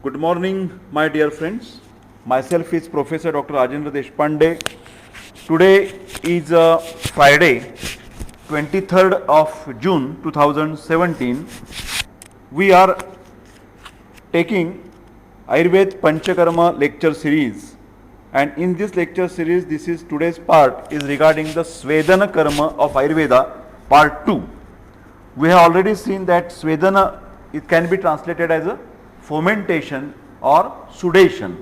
Good morning, my dear friends. Myself is Professor Dr.R.R.R.Deshpande. Today is Friday, 23rd of June 2017. We are taking Ayurved Panchakarma lecture series, and in this lecture series, today's part is regarding the Svedana Karma of Ayurveda, part 2. We have already seen that Svedana, it can be translated as a fermentation or sudation.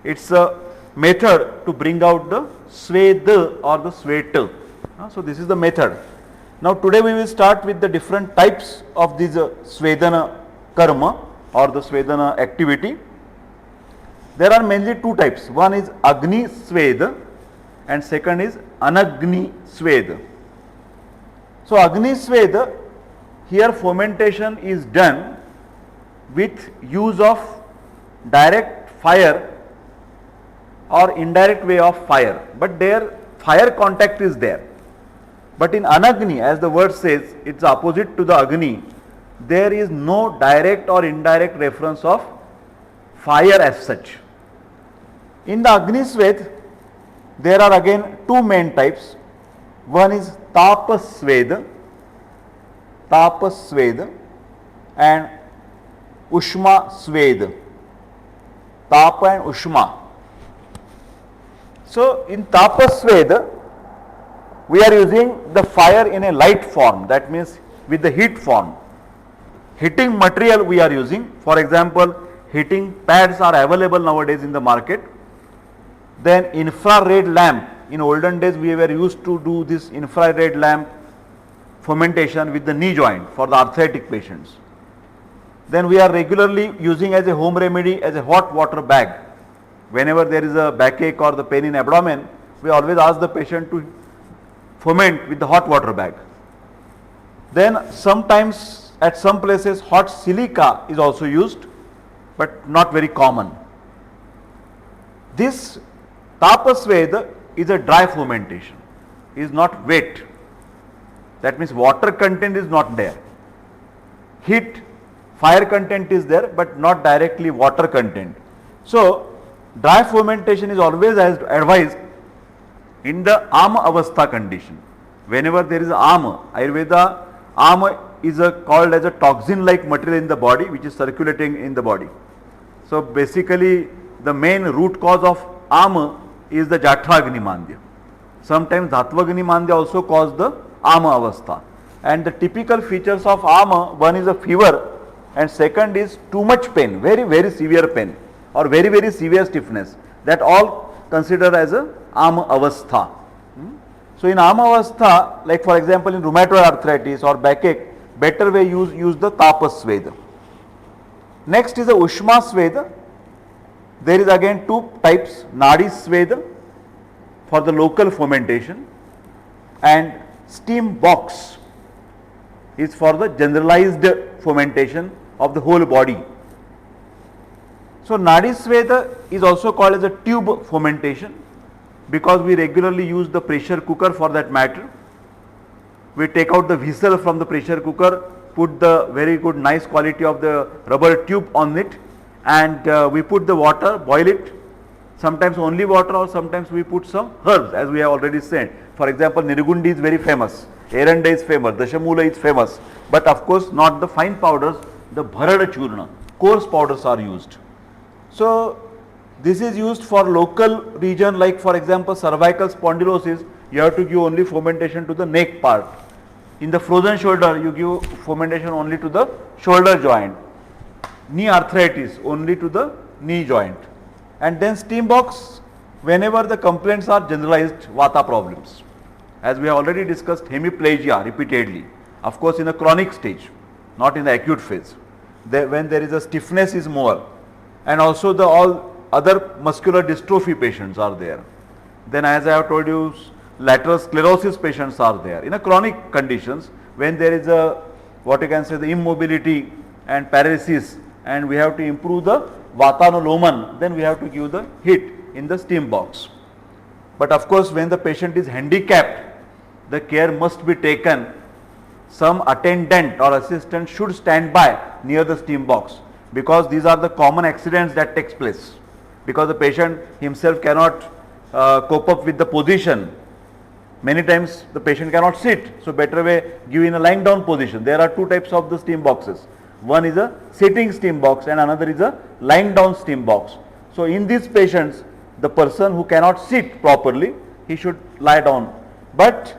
It's a method to bring out the Sveda or the Sveta. So this is the method. Now today we will start with the different types of this Svedana Karma or the Svedana activity. There are mainly two types. One is Agni Sveda and second is Anagni Sveda. So Agni Sveda, here fermentation is done with use of direct fire or indirect way of fire, but there fire contact is there. But in Anagni, as the word says, it's opposite to the Agni. There is no direct or indirect reference of fire as such. In the Agni Sved, there are again two main types. One is Tapas Sveda and Ushma Sveda. Tapa and Ushma. So in Tapas Sveda, we are using the fire in a light form, that means with the heat form. Heating material we are using, for example, heating pads are available nowadays in the market. Then infrared lamp, in olden days we were used to do this infrared lamp fermentation with the knee joint for the arthritic patients. Then we are regularly using as a home remedy as a hot water bag. Whenever there is a backache or the pain in abdomen, we always ask the patient to ferment with the hot water bag. Then sometimes at some places hot silica is also used, but not very common. This Tapasveda is a dry fermentation, is not wet. That means water content is not there. Heat, fire content is there, but not directly water content. So dry fermentation is always advised in the Ama Avastha condition. Whenever there is Ama, Ayurveda, Ama is called as a toxin-like material in the body which is circulating in the body. So basically the main root cause of Ama is the Jathagni Mandya. Sometimes Dhattvagni Mandya also cause the Ama Avastha. And the typical features of Ama, one is a fever and second is too much pain, very severe pain or very severe stiffness. That all considered as a Ama Avastha. So in Ama Avastha, like for example in rheumatoid arthritis or backache, better way use the Tapas Sveda. Next is the Ushma Sveda. There is again two types, Nadi Sveda for the local fermentation and steam box is for the generalized fermentation of the whole body. So Nadi Sveda is also called as a tube fermentation because we regularly use the pressure cooker for that matter. We take out the vessel from the pressure cooker, put the very good nice quality of the rubber tube on it, and we put the water, boil it, sometimes only water or sometimes we put some herbs as we have already said. For example, Nirgundi is very famous, Eranda is famous, Dashamula is famous, but of course not the fine powders, the Bharada Churna, coarse powders are used. So this is used for local region, like for example cervical spondylosis, you have to give only fermentation to the neck part. In the frozen shoulder, you give fermentation only to the shoulder joint. Knee arthritis only to the knee joint. And then steam box, whenever the complaints are generalized vata problems. As we have already discussed, hemiplegia repeatedly, of course in a chronic stage, not in the acute phase. When there is a stiffness is more, and also the all other muscular dystrophy patients are there. Then as I have told you, lateral sclerosis patients are there. In a chronic conditions, when there is a, what you can say, the immobility and paralysis, and we have to improve the Vatanuloman, then we have to give the heat in the steam box. But of course, when the patient is handicapped, the care must be taken. Some attendant or assistant should stand by near the steam box, because these are the common accidents that takes place, because the patient himself cannot cope up with the position. Many times the patient cannot sit, so better way give in a lying down position. There are two types of the steam boxes. One is a sitting steam box and another is a lying down steam box. So in these patients, the person who cannot sit properly, he should lie down. But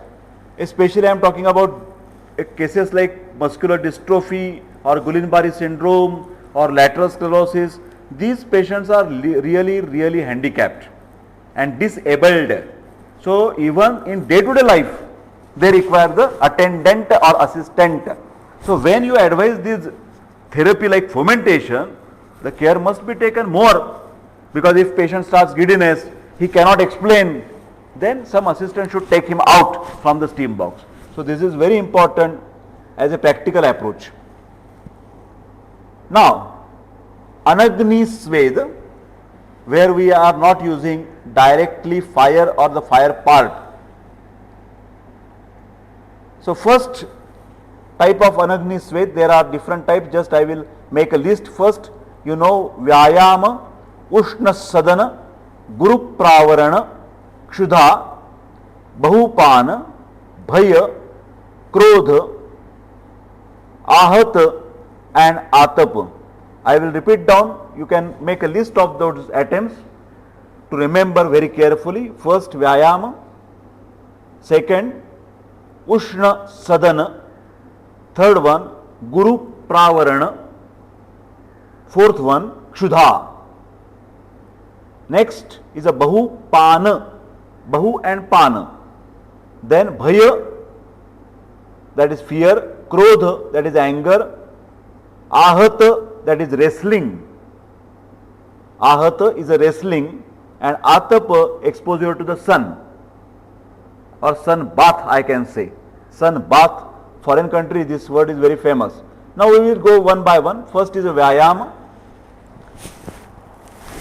especially I am talking about cases like muscular dystrophy or Guillain-Barré syndrome or lateral sclerosis. These patients are really handicapped and disabled. So even in day-to-day life, they require the attendant or assistant. So when you advise this therapy like fomentation, the care must be taken more, because if patient starts giddiness, he cannot explain, then some assistant should take him out from the steam box. So this is very important as a practical approach. Now, Anagni Sweda, where we are not using directly fire or the fire part. So first type of Anagni Sweda, there are different types, just I will make a list. First, you know, Vyayama, Ushna Sadana, Guru Pravarana, Kshudha, Bahupana, Bhaya, Krodha, Ahat and Atap. I will repeat down, you can make a list of those attempts to remember very carefully. First Vyayama, second Ushna Sadana, third one Guru Pravarana, fourth one Kshudha. Next is a Bahupana, Bahu and Pana. Then Bhaya, that is fear, Krodha, that is anger, Ahata, that is wrestling. Ahata is a wrestling, and Atapa, exposure to the sun or sun bath, I can say. Sun bath, foreign country, this word is very famous. Now we will go one by one. First is a Vyayama.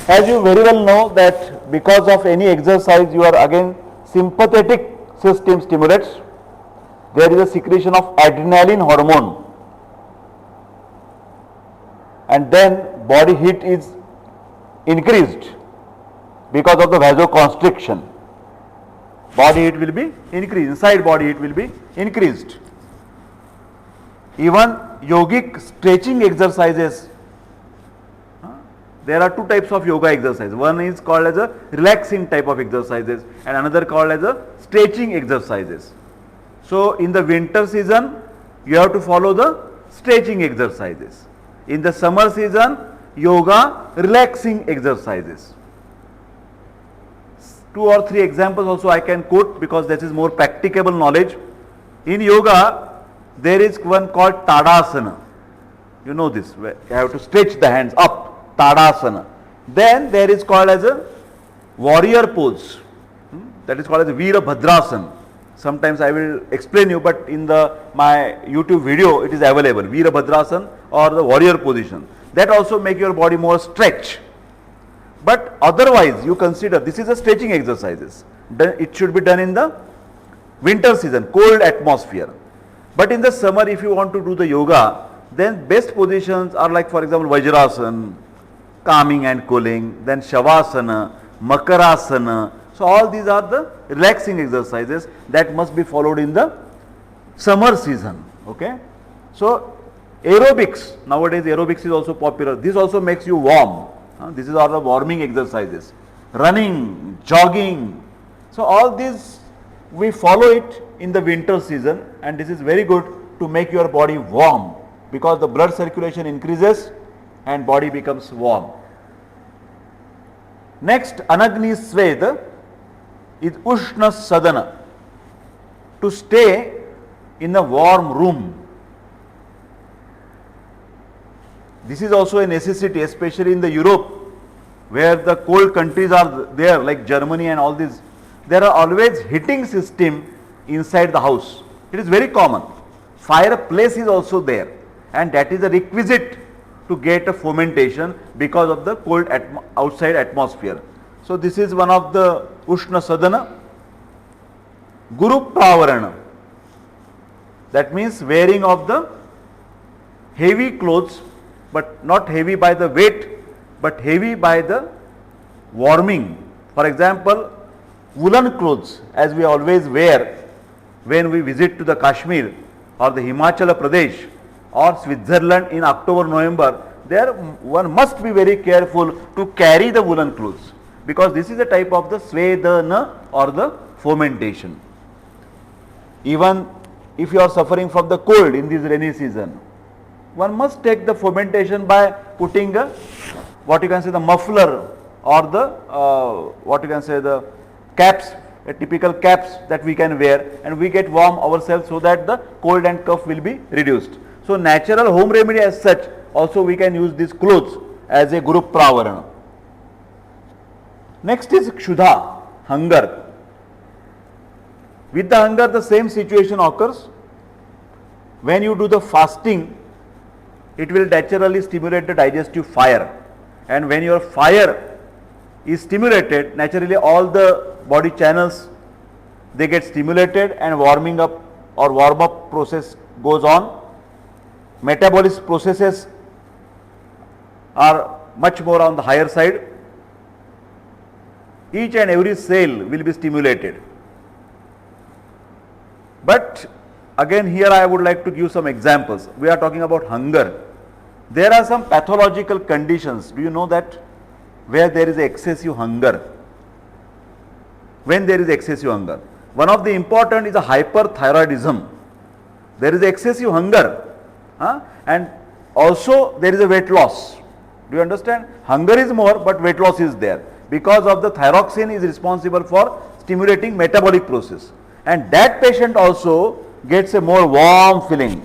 As you very well know that because of any exercise you are again sympathetic system stimulates, there is a secretion of adrenaline hormone, and then body heat is increased because of the vasoconstriction. Body heat will be increased, inside body heat will be increased. Even yogic stretching exercises, there are two types of yoga exercises. One is called as a relaxing type of exercises and another called as a stretching exercises. So in the winter season, you have to follow the stretching exercises. In the summer season, yoga relaxing exercises. 2 or 3 examples also I can quote because this is more practicable knowledge. In yoga, there is one called Tadasana. You know this, where you have to stretch the hands up, Tadasana. Then there is called as a warrior pose. That is called as a Veerabhadrasana. Sometimes I will explain you, but in my YouTube video it is available, Veerabhadrasana or the warrior position. That also make your body more stretch. But otherwise you consider this is a stretching exercises. It should be done in the winter season, cold atmosphere. But in the summer, if you want to do the yoga, then best positions are like, for example, Vajrasana, calming and cooling, then Shavasana, Makarasana. So all these are the relaxing exercises that must be followed in the summer season. Okay. So aerobics, nowadays aerobics is also popular. This also makes you warm. This is all the warming exercises. Running, jogging. So all these we follow it in the winter season, and this is very good to make your body warm because the blood circulation increases and body becomes warm. Next, Anagni Sweda is Ushna Sadana, to stay in a warm room. This is also a necessity, especially in the Europe, where the cold countries are there, like Germany and all these. There are always heating system inside the house. It is very common. Fireplace is also there, and that is a requisite to get a fomentation because of the cold outside atmosphere. So this is one of the Ushna Sadana. Guru Pravarana, that means wearing of the heavy clothes but not heavy by the weight, but heavy by the warming. For example, woolen clothes, as we always wear when we visit to the Kashmir or the Himachal Pradesh or Switzerland in October, November, there one must be very careful to carry the woolen clothes, because this is a type of the Svedana or the fomentation. Even if you are suffering from the cold in this rainy season, one must take the fomentation by putting a, what you can say, the muffler or the what you can say, the caps, a typical caps that we can wear, and we get warm ourselves so that the cold and cough will be reduced. So natural home remedy as such, also we can use these clothes as a group pravarana. Next is Kshuddha, hunger. With the hunger, the same situation occurs. When you do the fasting, it will naturally stimulate the digestive fire, and when your fire is stimulated, naturally all the body channels, they get stimulated and warming up or warm up process goes on. Metabolic processes are much more on the higher side. Each and every cell will be stimulated. But again, here I would like to give some examples. We are talking about hunger. There are some pathological conditions. Do you know that? Where there is excessive hunger. When there is excessive hunger, one of the important is a hyperthyroidism. There is excessive hunger, and also there is a weight loss. Do you understand? Hunger is more, but weight loss is there, because of the thyroxine is responsible for stimulating metabolic process, and that patient also gets a more warm feeling.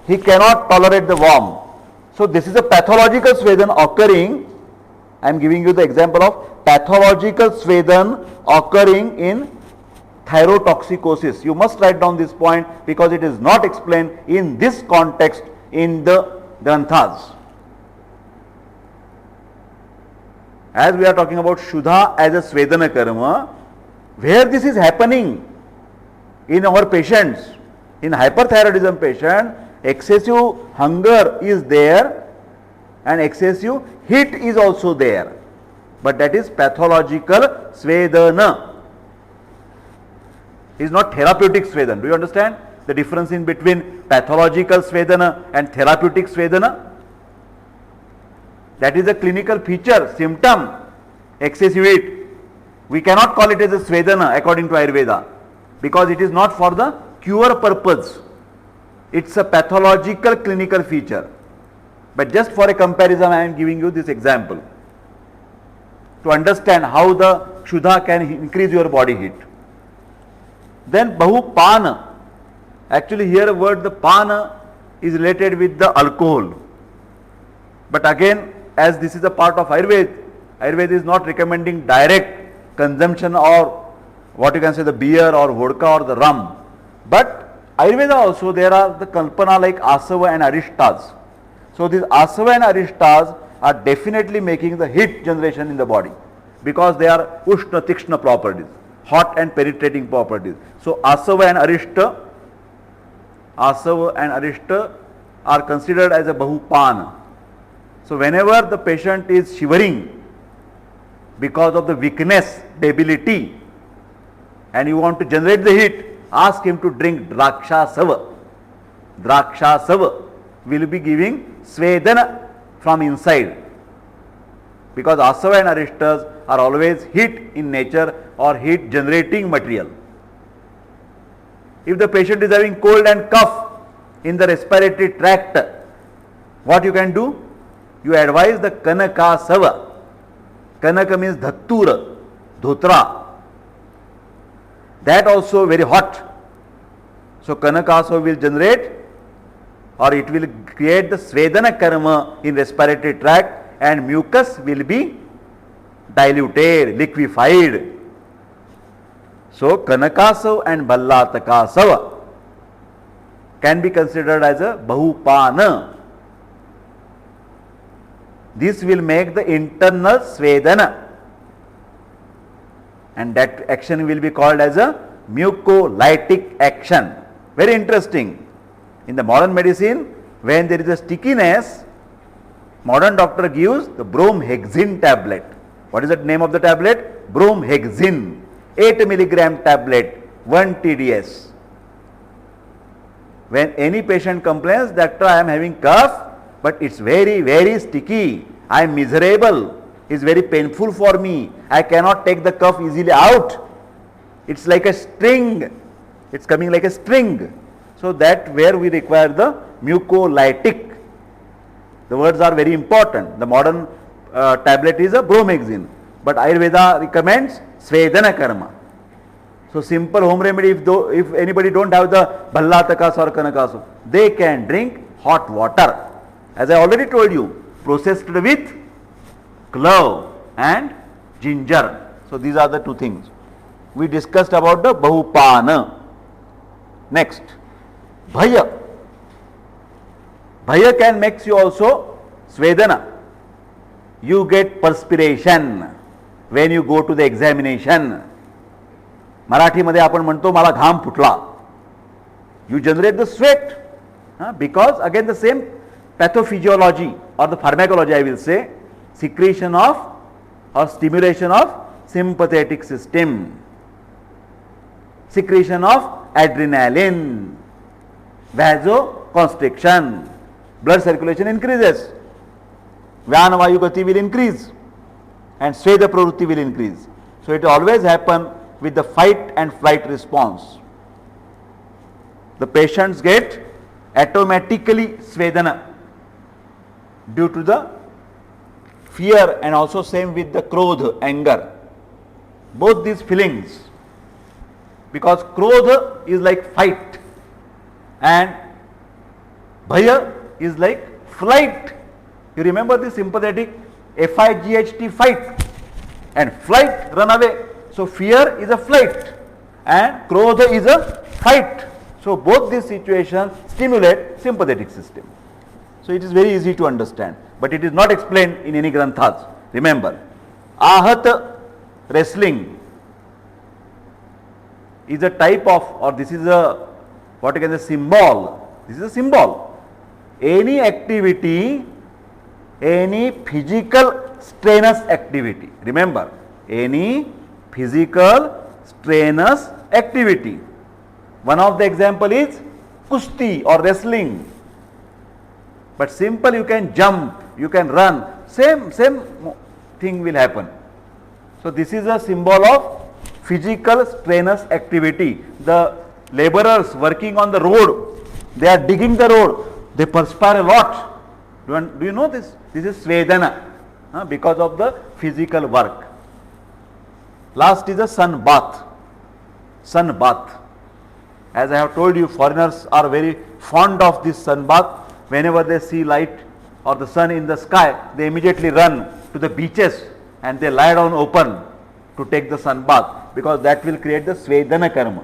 He cannot tolerate the warm. So this is a pathological Swedan occurring. I am giving you the example of pathological Swedan occurring in thyrotoxicosis. You must write down this point, because it is not explained in this context in the Granthas. As we are talking about Shuddha as a Svedana karma, where this is happening in our patients, in hyperthyroidism patient, excessive hunger is there and excessive heat is also there, but that is pathological Svedana. It is not therapeutic Svedana. Do you understand the difference in between pathological Svedana and therapeutic Svedana? That is a clinical feature, symptom, excessive heat. We cannot call it as a Svedana according to Ayurveda, because it is not for the cure purpose. It's a pathological clinical feature. But just for a comparison, I am giving you this example to understand how the Kshuddha can increase your body heat. Then Bahupana. Actually here a word, the Pana, is related with the alcohol. But again, as this is a part of Ayurveda, Ayurveda is not recommending direct consumption or what you can say, the beer or vodka or the rum. But Ayurveda also, there are the kalpana like asava and arishtas. So these asava and aristas are definitely making the heat generation in the body, because they are ushna tikshna properties, hot and penetrating properties. So asava and arishta are considered as a bahupana. So whenever the patient is shivering because of the weakness, debility, and you want to generate the heat, ask him to drink draksha sava. Draksha sava will be giving Svedana from inside, because asava and aristas are always heat in nature or heat generating material. If the patient is having cold and cough in the respiratory tract, what you can do? You advise the Kanaka Sava. Kanaka means Dhattura, Dhotra. That also very hot. So Kanaka Sava will generate, or it will create the Svedana karma in respiratory tract, and mucus will be diluted, liquefied. So Kanakasava and Ballatakasava can be considered as a Bahupana. This will make the internal Svedana, and that action will be called as a mucolytic action. Very interesting. In the modern medicine, when there is a stickiness, Modern doctor gives the bromhexin tablet. What is the name of the tablet? Bromhexin. 8 milligram tablet, 1 TDS. When any patient complains, doctor, I am having cough, but it's very, very sticky. I am miserable. It's very painful for me. I cannot take the cough easily out. It's like a string. It's coming like a string. So that where we require the mucolytic. The words are very important. The modern tablet is a bromhexin, but Ayurveda recommends Swedana Karma. So simple home remedy, if anybody don't have the bhallataka or kanakasu, they can drink hot water. As I already told you, processed with clove and ginger. So these are the two things. We discussed about the bahupana. Next, bhaya. Bhaya can make you also Swedana. You get perspiration when you go to the examination. Marathi मध्ये आपण म्हणतो मला घाम फुटला. You generate the sweat because again the same pathophysiology or the pharmacology I will say, secretion of or stimulation of sympathetic system, secretion of adrenaline, vasoconstriction, blood circulation increases, Vyana Vayu Gati will increase and Sweda Pravrutti will increase. So it always happen with the fight and flight response. The patients get automatically Swedana due to the fear and also same with the krodha, anger. Both these feelings, because krodha is like fight and bhaya is like flight. You remember the sympathetic FIGHT, fight, and flight, run away. So fear is a flight and krodha is a fight. So both these situations stimulate sympathetic system. So it is very easy to understand, but it is not explained in any granthas. Remember, ahat wrestling is a type of, or this is a, what you can say, symbol. This is a symbol. Any activity, any physical strenuous activity. Remember, any physical strenuous activity. One of the example is kusti or wrestling. But simple, you can jump, you can run, same thing will happen. So this is a symbol of physical strenuous activity. The laborers working on the road, they are digging the road, they perspire a lot. Do you know this? This is Swedana because of the physical work. Last is a sun bath. Sun bath. As I have told you, foreigners are very fond of this sun bath. Whenever they see light or the sun in the sky, they immediately run to the beaches and they lie down open to take the sun bath, because that will create the Swedana Karma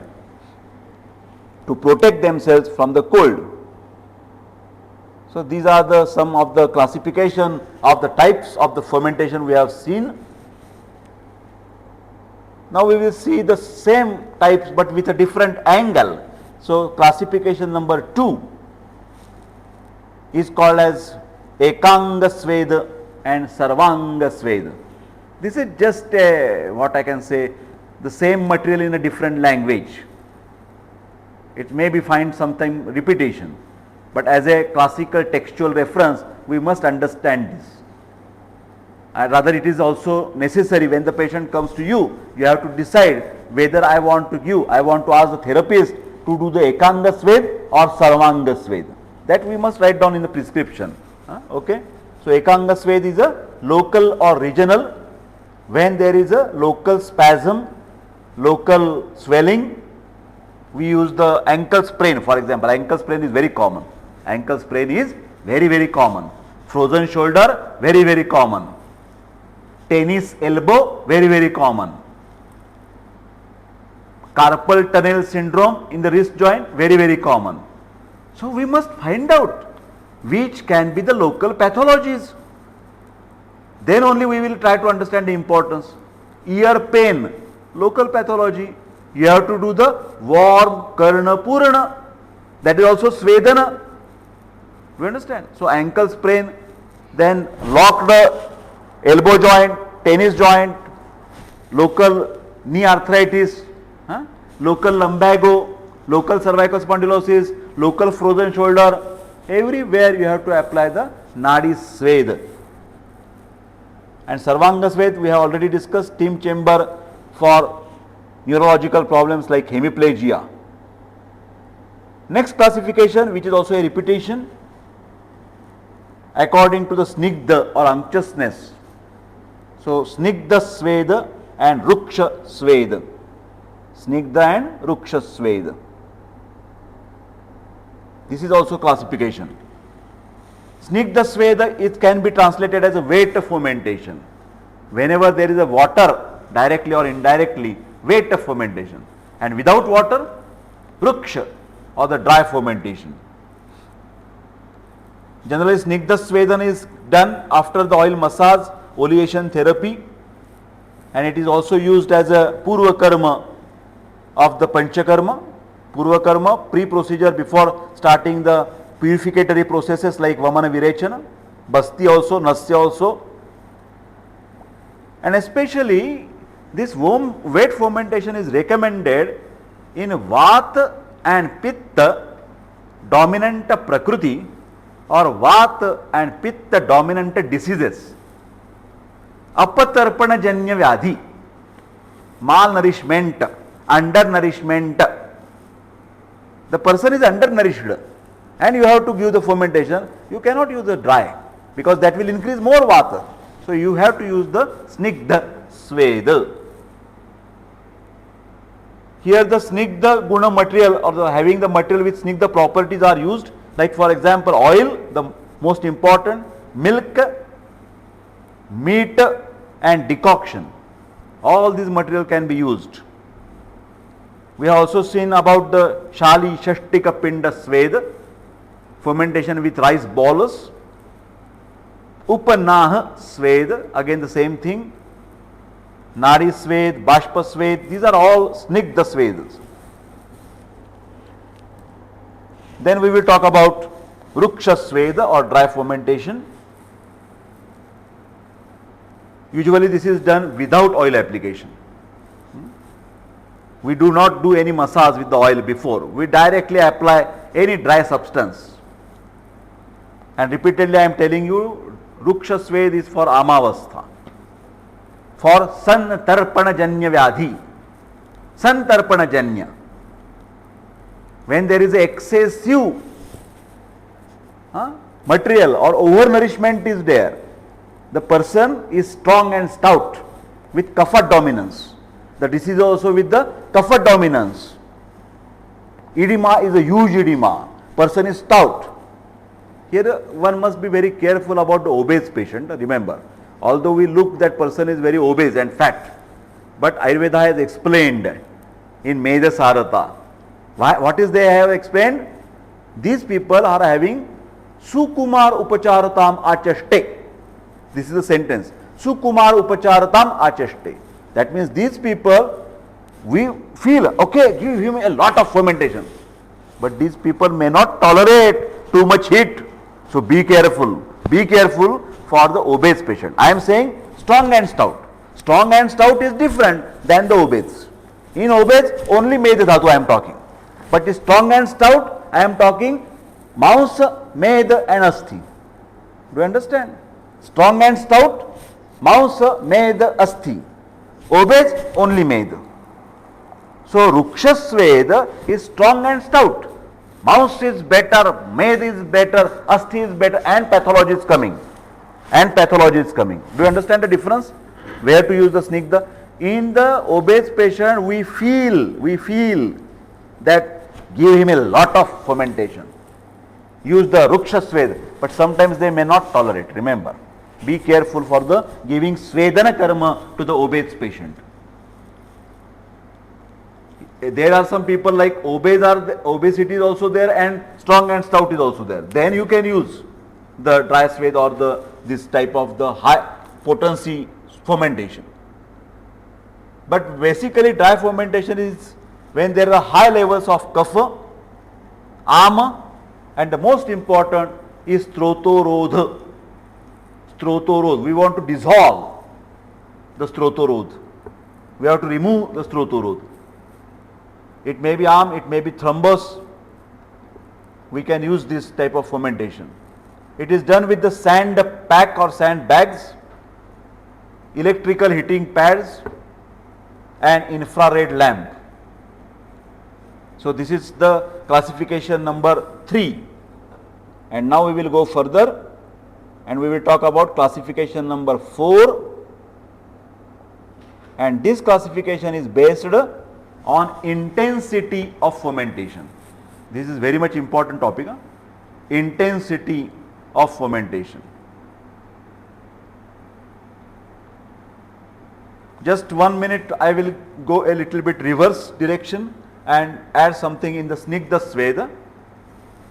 to protect themselves from the cold. So these are the some of the classification of the types of the fermentation we have seen. Now we will see the same types but with a different angle. So classification number 2 is called as Ekanga Sweda and Sarvanga Sweda. This is just what I can say, the same material in a different language. It may be find sometime repetition, but as a classical textual reference we must understand this. Rather it is also necessary when the patient comes to you, you have to decide whether I want to ask the therapist to do the Ekanga Sweda or Sarvanga Sweda. That we must write down in the prescription. Okay. So Ekanga Sweda is a local or regional. When there is a local spasm, local swelling, we use the ankle sprain. For example, ankle sprain is very common. Ankle sprain is very, very common. Frozen shoulder, very, very common. Tennis elbow, very, very common. Carpal tunnel syndrome in the wrist joint, very, very common. So we must find out which can be the local pathologies. Then only we will try to understand the importance. Ear pain, local pathology. You have to do the warm karna purana. That is also Swedana. Do you understand? So ankle sprain, then locked elbow joint, tennis joint, local knee arthritis, local lumbago, local cervical spondylosis, local frozen shoulder, everywhere you have to apply the Nadi Sweda. And Sarvanga Sweda we have already discussed, steam chamber for neurological problems like hemiplegia. Next classification, which is also a repetition, according to the Snigdha or unctuousness. So Snigdha Sweda and Ruksha Sweda. Snigdha and Ruksha Sweda. This is also classification. Snigdha Sweda, it can be translated as a wet fermentation. Whenever there is a water, directly or indirectly, wet fermentation. And without water, Ruksha or the dry fermentation. Generally, Snigdha Swedan is done after the oil massage, oleation therapy, and it is also used as a Purva Karma of the Panchakarma. Purva Karma, pre-procedure before starting the purificatory processes like Vamana Virechana, Basti also, Nasya also. And especially this wet fermentation is recommended in Vata and Pitta dominant Prakriti or Vata and Pitta dominant diseases. Apatarpana Janya Vyadhi, malnourishment, undernourishment. The person is undernourished and you have to give the fermentation. You cannot use the dry because that will increase more Vata. So you have to use the Snigdha Sweda. Here the Snigdha Guna material or having the material with Snigdha properties are used, like for example oil, the most important, milk, meat and decoction. All these material can be used. We have also seen about the Shali Shashtika Pinda Sweda, fermentation with rice bolus. Upanah Sweda, again the same thing. Nadi Swed, Bashpa Swed, these are all Snigdha Swedas. Then we will talk about Ruksha Sweda or dry fermentation. Usually this is done without oil application. We do not do any massage with the oil before. We directly apply any dry substance. And repeatedly I am telling you, Ruksha Swed is for Amavastha. For Santarpana Janya Vyadhi. Santarpana Janya. When there is excessive material or overnourishment is there, the person is strong and stout with kapha dominance. The disease also with the kapha dominance. Edema is a huge edema. Person is stout. Here one must be very careful about the obese patient. Remember, although we look that person is very obese and fat, but Ayurveda has explained in Medha Sarata. What is they have explained? These people are having Sukumar Upacharatam Achaste. This is the sentence. Sukumar Upacharatam Achaste. That means these people, we feel, okay, give him a lot of fermentation. But these people may not tolerate too much heat. So be careful. Be careful for the obese patient. I am saying strong and stout. Strong and stout is different than the obese. In obese, only Medha Dhatu I am talking. But strong and stout, I am talking Mausa, Medha and Asthi. Do you understand? Strong and stout, Mausa, Medha, Asthi. Obese, only Medha. So Ruksha Sweda is strong and stout. Mouse is better, Medha is better, Asthi is better, and pathology is coming. And pathology is coming. Do you understand the difference? Where to use the Snigdha? In the obese patient, we feel that give him a lot of fermentation. Use the Ruksha Sweda, but sometimes they may not tolerate. Remember, be careful for the giving Svedana Karma to the obese patient. There are some people like obesity is also there and strong and stout is also there. Then you can use the dry Sweda or this type of the high potency fermentation. But basically dry fermentation is when there are high levels of kapha, ama, and the most important is trotorodha. Strotorod. We want to dissolve the Strotorod. We have to remove the Strotorod. It may be arm, it may be thrombus. We can use this type of fermentation. It is done with the sand pack or sand bags, electrical heating pads and infrared lamp. So this is the classification number 3. And now we will go further and we will talk about classification number 4. And this classification is based on intensity of fermentation. This is very much important topic. Intensity of fermentation. Just 1 minute, I will go a little bit reverse direction and add something in the Snigdha Sweda.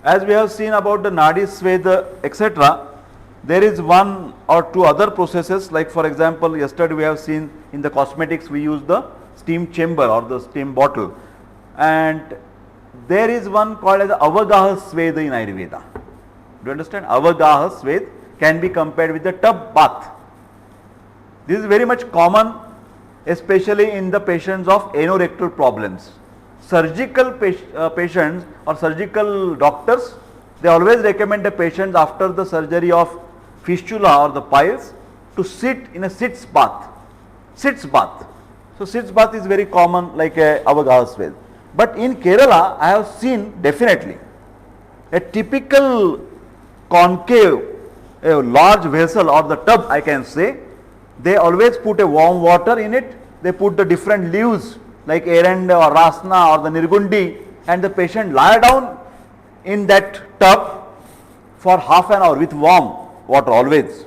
As we have seen about the Nadi Sweda, etc., there is 1 or 2 other processes, like for example, yesterday we have seen in the cosmetics we use the steam chamber or the steam bottle, and there is one called as Avagaha Sweda in Ayurveda. Do you understand? Avagaha Sweda can be compared with the tub bath. This is very much common, especially in the patients of anorectal problems. Surgical patients or surgical doctors, they always recommend the patients after the surgery of fistula or the piles to sit in a sitz bath. Sitz bath. So sitz bath is very common, like a Avagaha Sweda. But in Kerala, I have seen definitely a typical concave, a large vessel or the tub, I can say. They always put a warm water in it. They put the different leaves like eranda or rasna or the nirgundi, and the patient lie down in that tub for half an hour with warm water always.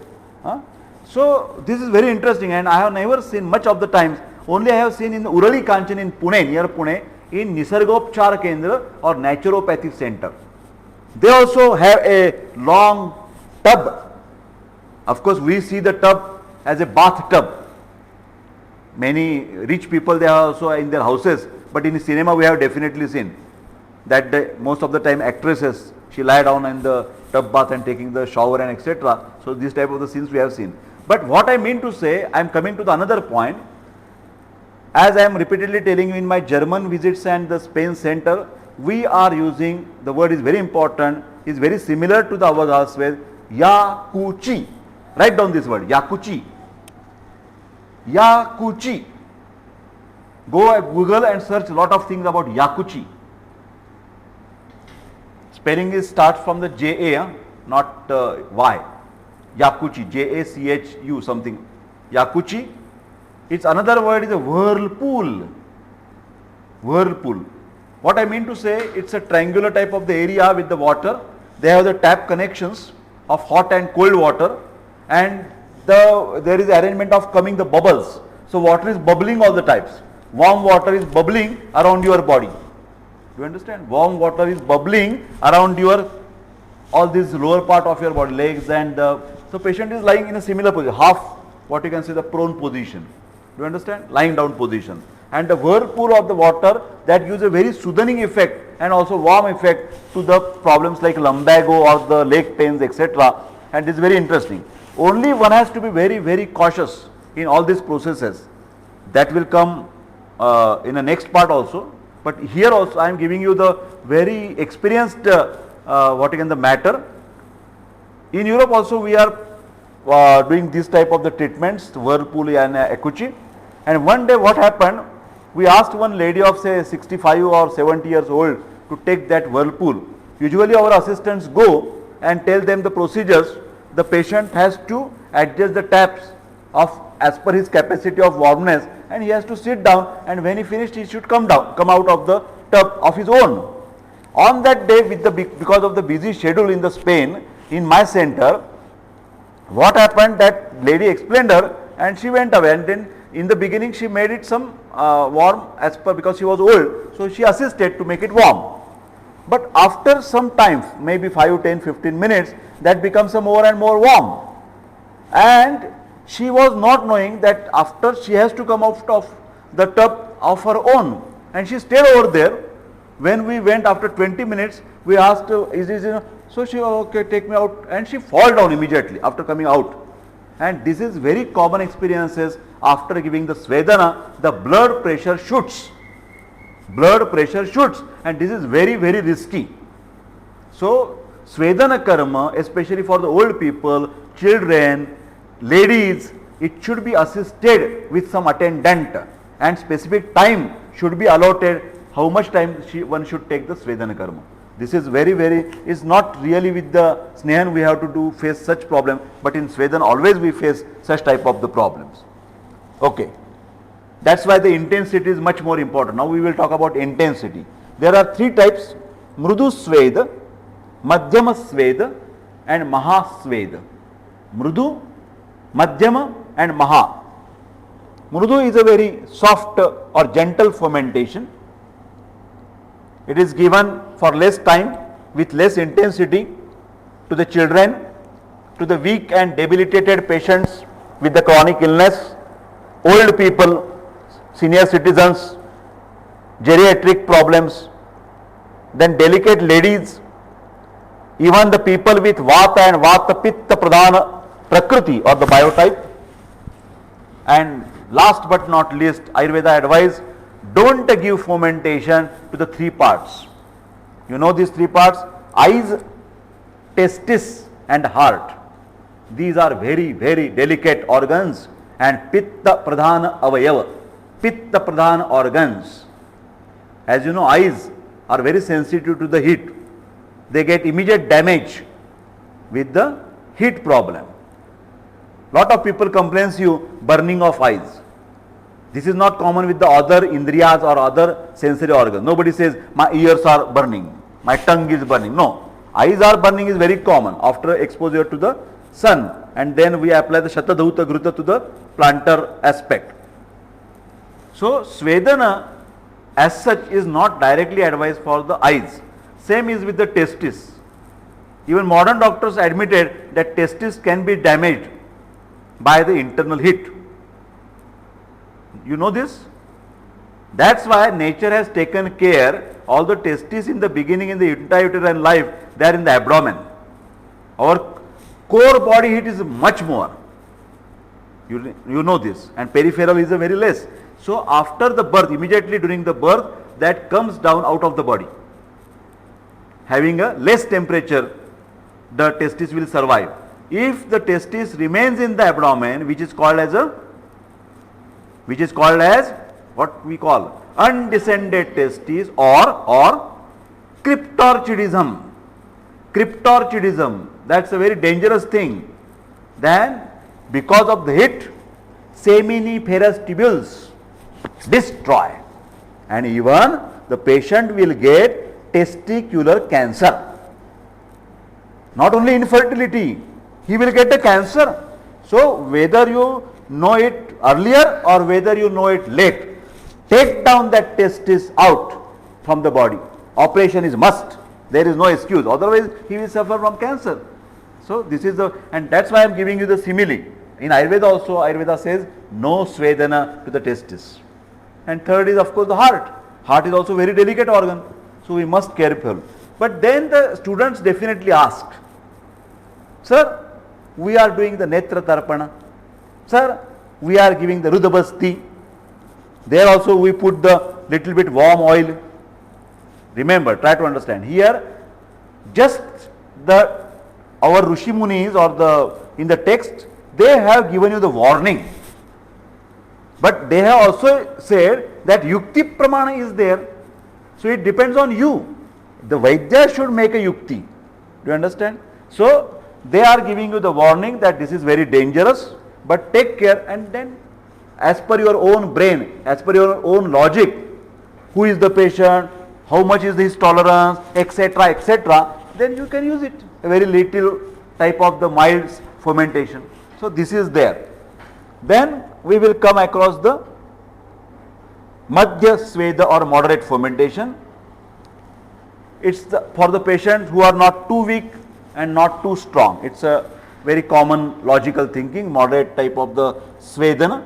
So this is very interesting, and I have never seen much of the times. Only I have seen in Urali Kanchan in Pune, near Pune, in Nisargopchar Kendra or Naturopathy Center. They also have a long tub. Of course, we see the tub as a bathtub. Many rich people, they are also in their houses, but in cinema we have definitely seen that most of the time actresses, she lie down in the tub bath and taking the shower and etc. So this type of the scenes we have seen. But what I mean to say, I am coming to the another point. As I am repeatedly telling you in my German visits and the Spain center, we are using, the word is very important, is very similar to the Avagaha Sweda, Yakuchi. Write down this word, Yakuchi. Yakuchi. Go at Google and search a lot of things about Yakuchi. Spelling is starts from the J-A, not Y. Yakuchi, J-A-C-H-U something. Yakuchi. Its another word is a whirlpool. Whirlpool. What I mean to say, it's a triangular type of the area with the water. They have the tap connections of hot and cold water, and there is arrangement of coming the bubbles. So water is bubbling all the times. Warm water is bubbling around your body. Do you understand? Warm water is bubbling around your, all this lower part of your body, legs, and so patient is lying in a similar position, half what you can say the prone position. Do you understand? Lying down position. And the whirlpool of the water, that gives a very soothing effect and also warm effect to the problems like lumbago or the leg pains, etc. And this is very interesting. Only one has to be very, very cautious in all these processes. That will come in the next part also. But here also I am giving you the very experienced the matter. In Europe also we are doing this type of the treatments, whirlpool and Yakuchi. And one day what happened, we asked one lady of say 65 or 70 years old to take that whirlpool. Usually our assistants go and tell them the procedures. The patient has to adjust the taps of as per his capacity of warmness, and he has to sit down, and when he finished he should come out of the tub of his own. On that day, because of the busy schedule in the Spain, in my center, what happened, that lady explained her and she went away, and then in the beginning she made it some warm as per, because she was old, so she assisted to make it warm. But after some time, maybe 5, 10, 15 minutes, that becomes a more and more warm. And she was not knowing that after she has to come out of the tub of her own, and she stayed over there. When we went after 20 minutes, we asked, is this, so she, okay, take me out, and she fall down immediately after coming out. and this is very common experiences. After giving the Svedana, the blood pressure shoots. Blood pressure shoots, and this is very, very risky. So, Svedana karma, especially for the old people, children, ladies, it should be assisted with some attendant, and specific time should be allotted. How much time one should take the Svedana karma. This is very, is not really with the Snehan we have to face such problem, but in Swedan always we face such type of the problems. Okay. That's why the intensity is much more important. Now we will talk about intensity. There are three types: Mrudu Sweda, Madhyama Sweda and Maha Sweda. Mrudu, Madhyama and Maha. Mrudu is a very soft or gentle fermentation. It is given for less time with less intensity to the children, to the weak and debilitated patients with the chronic illness, old people, senior citizens, geriatric problems, then delicate ladies, even the people with Vata and Vata Pitta Pradhana Prakriti or the biotype. And last but not least, Ayurveda advice, don't give fermentation to the three parts. You know these three parts: eyes, testis and heart. These are very, very delicate organs, and Pitta Pradhana Avayava, Pitta Pradhana organs. As you know, eyes are very sensitive to the heat. They get immediate damage with the heat problem. Lot of people complains you burning of eyes. This is not common with the other indriyas or other sensory organs. Nobody says my ears are burning, my tongue is burning. No, eyes are burning is very common after exposure to the sun, and then we apply the Shatadhuta Gruta to the plantar aspect. So Svedana as such is not directly advised for the eyes. Same is with the testis. Even modern doctors admitted that testis can be damaged by the internal heat. You know this? That's why nature has taken care. All the testes in the beginning in the intrauterine life, they are in the abdomen. Our core body heat is much more. You know this, and peripheral is a very less. So after the birth, immediately during the birth, that comes down out of the body. Having a less temperature, the testis will survive. If the testis remains in the abdomen, which is called as what we call undescended testis or cryptorchidism. Cryptorchidism, that's a very dangerous thing. Then because of the heat, seminiferous tubules destroy, and even the patient will get testicular cancer. Not only infertility, he will get a cancer. So whether you know it earlier or whether you know it late, take down that testis out from the body. Operation is must. There is no excuse. Otherwise, he will suffer from cancer. So this is the, and that's why I am giving you the simile. In Ayurveda also, Ayurveda says no Svedana to the testis. And third is of course the heart. Heart is also very delicate organ. So we must careful. But then the students definitely asked, sir, we are doing the Netra Tarpana. Sir, we are giving the Rudabasti. There also we put the little bit warm oil. Remember, try to understand. Here, just our Rishi Munis or in the text, they have given you the warning. But they have also said that Yukti Pramana is there. So it depends on you. The Vaidya should make a Yukti. Do you understand? So they are giving you the warning that this is very dangerous, but take care, and then as per your own brain, as per your own logic, who is the patient, how much is his tolerance, etc., then you can use it. A very little type of the mild fermentation. So this is there. Then we will come across the Madhya Sweda or moderate fermentation. It's for the patients who are not too weak and not too strong. It's a very common logical thinking, moderate type of the Svedana.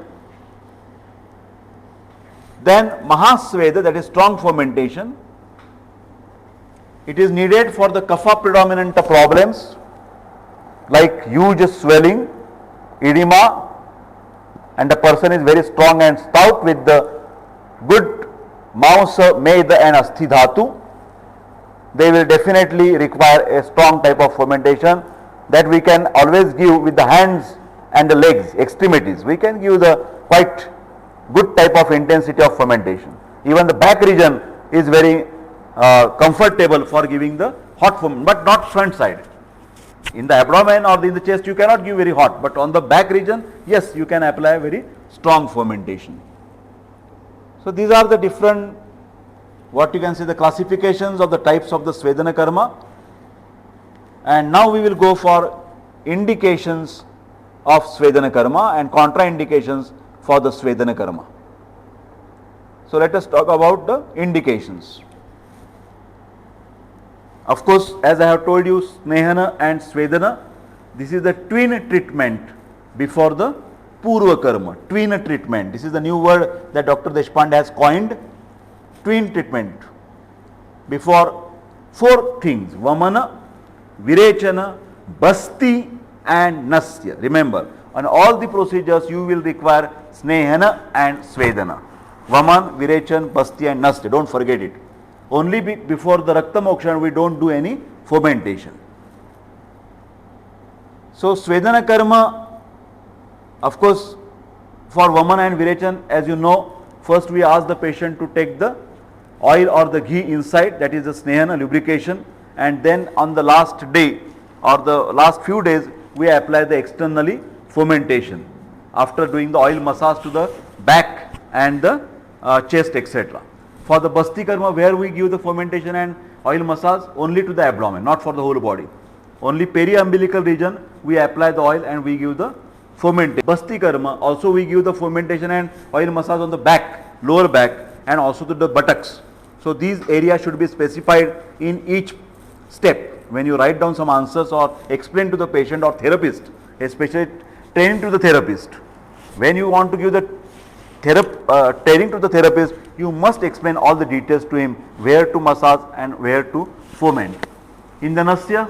Then Mahasveda, that is strong fermentation. It is needed for the kapha predominant problems like huge swelling, edema and the person is very strong and stout with the good Mausa, Meda and Asthi Dhatu, they will definitely require a strong type of fermentation that we can always give with the hands and the legs, extremities. We can give the quite good type of intensity of fermentation. Even the back region is very comfortable for giving the hot fermentation, but not front side. In the abdomen or in the chest you cannot give very hot, but on the back region, yes, you can apply very strong fermentation. So these are the different, what you can say, the classifications of the types of the Svedana Karma. And now we will go for indications of Svedana Karma and contraindications for the Svedana Karma. So let us talk about the indications. Of course, as I have told you, Snehana and Svedana, this is the twin treatment before the Purva Karma, twin treatment. This is the new word that Dr. Deshpande has coined, twin treatment. Before 4 things, Vamana, Virechana, Basti and Nasya. Remember, on all the procedures you will require Snehana and Svedana. Vaman, Virechan, Basti and Nasya, don't forget it. Only before the Rakta Mokshan we don't do any fermentation. So Svedana Karma, of course, for Vamana and Virechan, as you know, first we ask the patient to take the oil or the ghee inside, that is the Snehana, lubrication, and then on the last day or the last few days we apply the externally fermentation after doing the oil massage to the back and the chest, etc. For the Basti Karma, where we give the fermentation and oil massage only to the abdomen, not for the whole body. Only periumbilical region we apply the oil and we give the fermentation. Basti Karma, also we give the fermentation and oil massage on the back, lower back, and also to the buttocks. So these areas should be specified in each step. When you write down some answers or explain to the patient or therapist, especially training to the therapist, when you want to give the training to the therapist, you must explain all the details to him, where to massage and where to ferment. In the Nasya,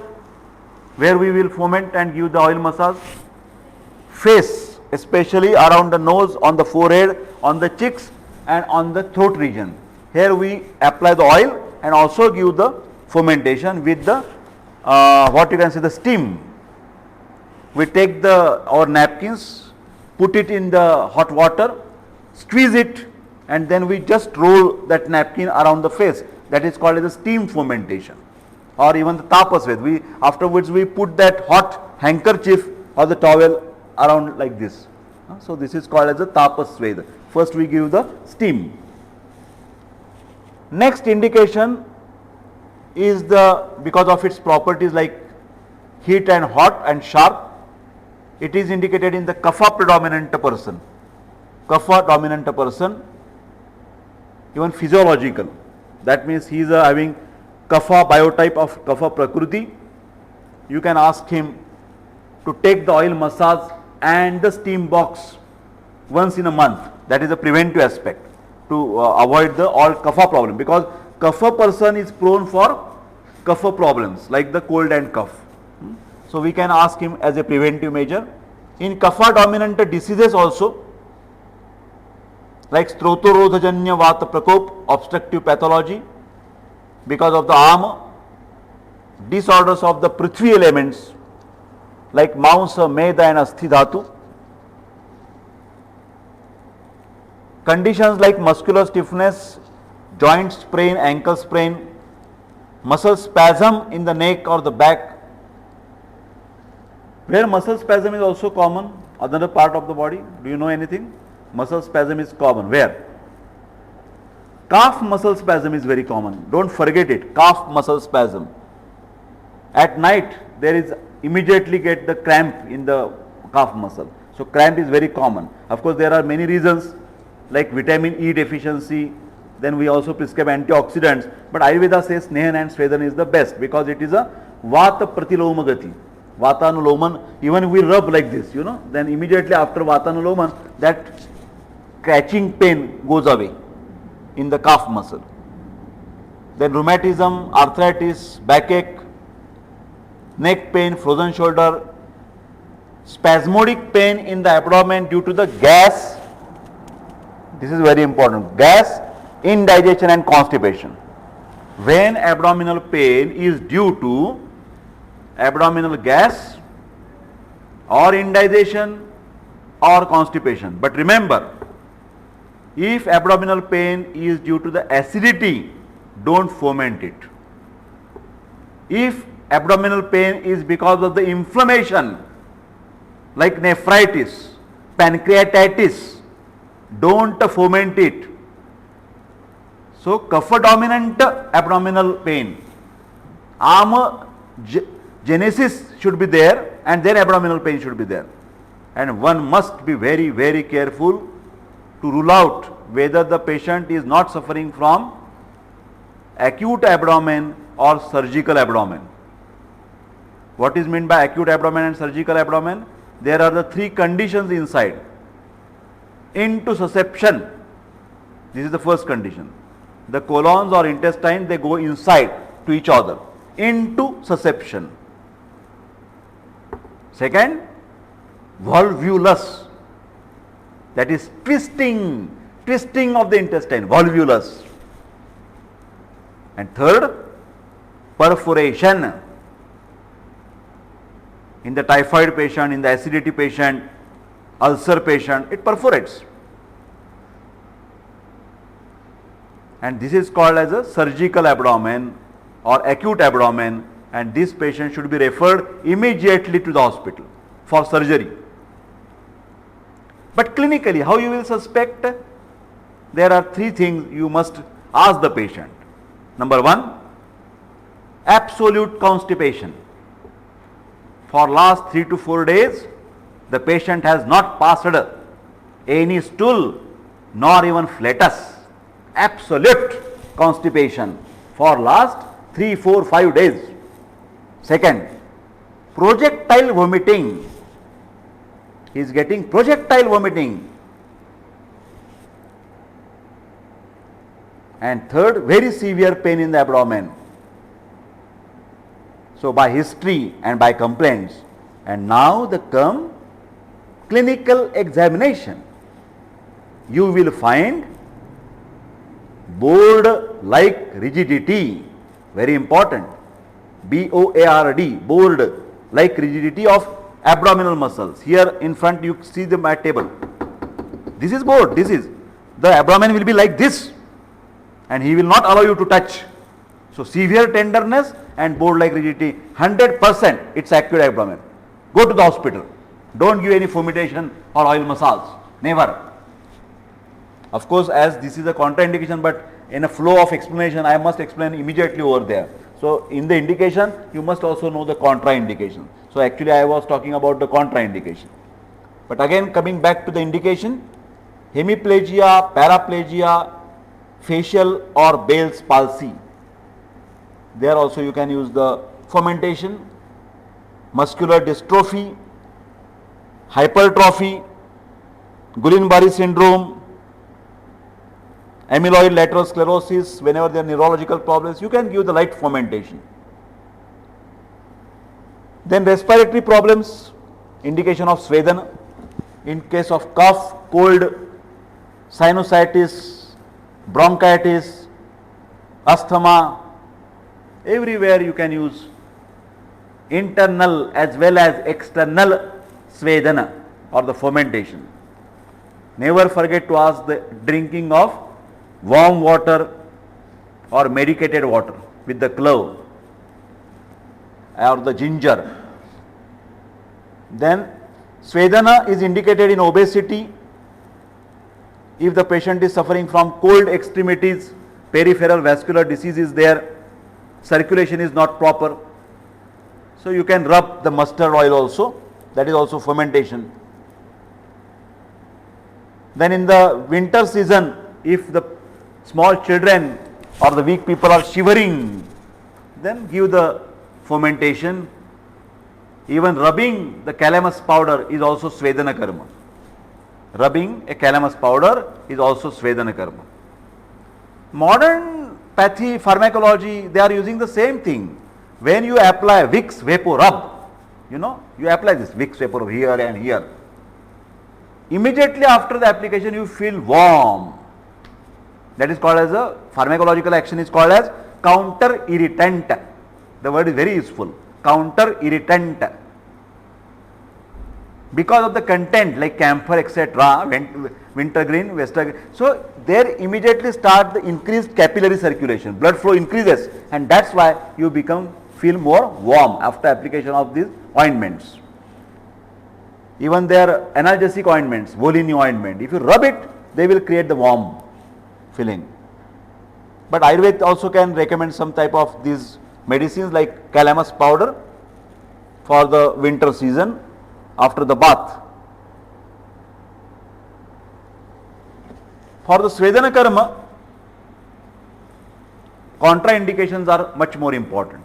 where we will ferment and give the oil massage, face, especially around the nose, on the forehead, on the cheeks and on the throat region. Here we apply the oil and also give the fermentation with the what you can say, the steam. We take our napkins, put it in the hot water, squeeze it, and then we just roll that napkin around the face. That is called as a steam fermentation, or even the Tapas Sweda. Afterwards we put that hot handkerchief or the towel around like this. So this is called as a Tapas Sweda. First we give the steam. Next indication is because of its properties like heat and hot and sharp, it is indicated in the Kapha predominant person. Kapha dominant person, even physiological. That means he is having Kapha biotype of Kapha Prakriti. You can ask him to take the oil massage and the steam box once in a month. That is a preventive aspect to avoid the all Kapha problem, because Kapha person is prone for Kapha problems like the cold and cough. So we can ask him as a preventive measure. In Kapha dominant diseases also, like Strotorodhajanya Vata Prakop, obstructive pathology because of the arm, disorders of the Prithvi elements like Mausa, Meda and Asthi Dhatu, conditions like muscular stiffness, joint sprain, ankle sprain, muscle spasm in the neck or the back, where muscle spasm is also common, another part of the body. Do you know anything? Muscle spasm is common. Where? Calf muscle spasm is very common. Don't forget it. Calf muscle spasm. At night, there is immediately get the cramp in the calf muscle. So cramp is very common. Of course, there are many reasons like vitamin E deficiency. Then we also prescribe antioxidants. But Ayurveda says Snehan and Swedan is the best because it is a Vata Pratilomagati. Vatanuloman, even we rub like this, then immediately after Vatanuloman, that catching pain goes away in the calf muscle. Then rheumatism, arthritis, backache, neck pain, frozen shoulder, spasmodic pain in the abdomen due to the gas. This is very important. Gas, indigestion and constipation. When abdominal pain is due to abdominal gas or indigestion or constipation. But remember, if abdominal pain is due to the acidity, don't foment it. If abdominal pain is because of the inflammation, like nephritis, pancreatitis, don't foment it. So, kapha dominant abdominal pain, genesis should be there and then abdominal pain should be there. And one must be very, very careful to rule out whether the patient is not suffering from acute abdomen or surgical abdomen. What is meant by acute abdomen and surgical abdomen? There are the three conditions inside. Intussusception, this is the first condition. The colons or intestine, they go inside to each other. Intussusception. Second, volvulus, that is twisting of the intestine, volvulus. And third, perforation. In the typhoid patient, in the acidity patient, ulcer patient, it perforates. And this is called as a surgical abdomen or acute abdomen, and this patient should be referred immediately to the hospital for surgery. But clinically, how you will suspect? There are three things you must ask the patient. Number one, absolute constipation. For last 3 to 4 days, the patient has not passed any stool nor even flatus. Absolute constipation for last 3, 4, 5 days. Second, projectile vomiting. He is getting projectile vomiting. And third, very severe pain in the abdomen. So, by history and by complaints, and now the come clinical examination, you will find board like rigidity, very important, B-O-A-R-D, board like rigidity of abdominal muscles. Here in front you see the mat table. This is board, this is, the abdomen will be like this and he will not allow you to touch. So, severe tenderness and board like rigidity, 100% it's acute abdomen. Go to the hospital. Don't give any fomentation or oil massage, never. Of course, as this is a contraindication, but in a flow of explanation I must explain immediately over there. So, in the indication you must also know the contraindication. So, actually I was talking about the contraindication. But again, coming back to the indication, hemiplegia, paraplegia, facial or Bell's palsy, there also you can use the fomentation, muscular dystrophy, hypertrophy, Guillain-Barré syndrome, amyloid lateral sclerosis, whenever there are neurological problems, you can give the light fomentation. Then respiratory problems, indication of Swedan, in case of cough, cold, sinusitis, bronchitis, asthma, everywhere you can use internal as well as external Svedana or the fomentation. Never forget to ask the drinking of warm water or medicated water with the clove or the ginger. Then Svedana is indicated in obesity if the patient is suffering from cold extremities, peripheral vascular disease is there, circulation is not proper. So, you can rub the mustard oil also, that is also fomentation. Then in the winter season, if the small children or the weak people are shivering, then give the fomentation. Even rubbing the calamus powder is also Svedana karma. Rubbing a calamus powder is also Svedana karma. Modern pharmacology, they are using the same thing. When you apply Vicks Vapor Rub, you apply this Vicks vapor here and here. Immediately after the application you feel warm. That is called as a pharmacological action is called as counter irritant. The word is very useful. Counter irritant. Because of the content like camphor, etc., wintergreen, westergreen. So there immediately start the increased capillary circulation. Blood flow increases, and that's why you feel more warm after application of these ointments. Even their analgesic ointments, Volini ointment, if you rub it, they will create the warm feeling. But Ayurveda also can recommend some type of these medicines like calamus powder for the winter season after the bath. For the Svedana Karma, contraindications are much more important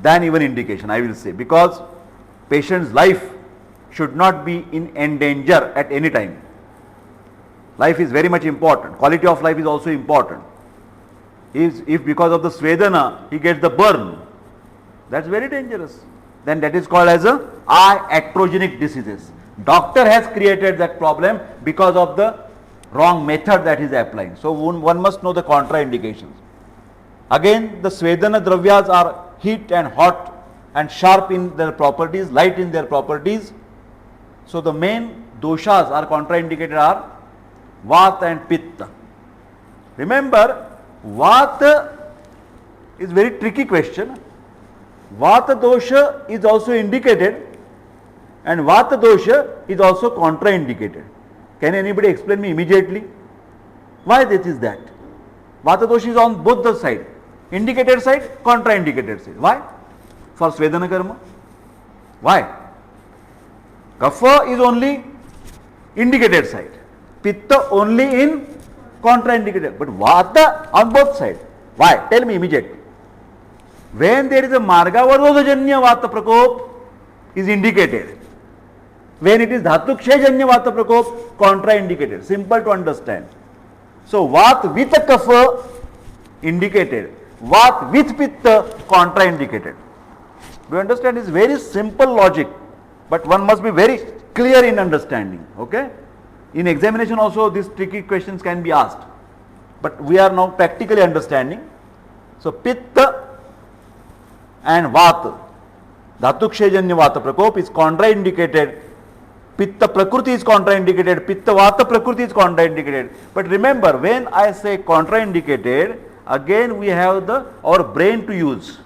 than even indication, I will say, because patient's life should not be in danger at any time. Life is very much important. Quality of life is also important. If because of the Svedana he gets the burn, that's very dangerous. Then that is called as a iatrogenic diseases. Doctor has created that problem because of the wrong method that he is applying. So one must know the contraindications. Again, the Svedana dravyas are heat and hot and sharp in their properties, light in their properties. So the main doshas are contraindicated are Vata and Pitta. Remember, Vata is very tricky question. Vata dosha is also indicated and Vata dosha is also contraindicated. Can anybody explain me immediately why this is that? Vata dosha is on both the side, indicated side, contraindicated side. Why? For Svedana Karma. Why? Kapha is only indicated side, Pitta only in contraindicated, but Vata on both sides. Why? Tell me immediately. When there is a Margavarodhajanya Vata Prakop is indicated. When it is Dhatukshayajanya Vata Prakop, contraindicated. Simple to understand. So Vat with a Kapha indicated, Vat with Pitta contraindicated. Do you understand? It's very simple logic, but one must be very clear in understanding. Okay? In examination also these tricky questions can be asked, but we are now practically understanding. So Pitta and Vata, Dhatukshayajanya Vata Prakop is contraindicated, Pitta Prakriti is contraindicated, Pitta Vata Prakriti is contraindicated. But remember, when I say contraindicated, again we have our brain to use,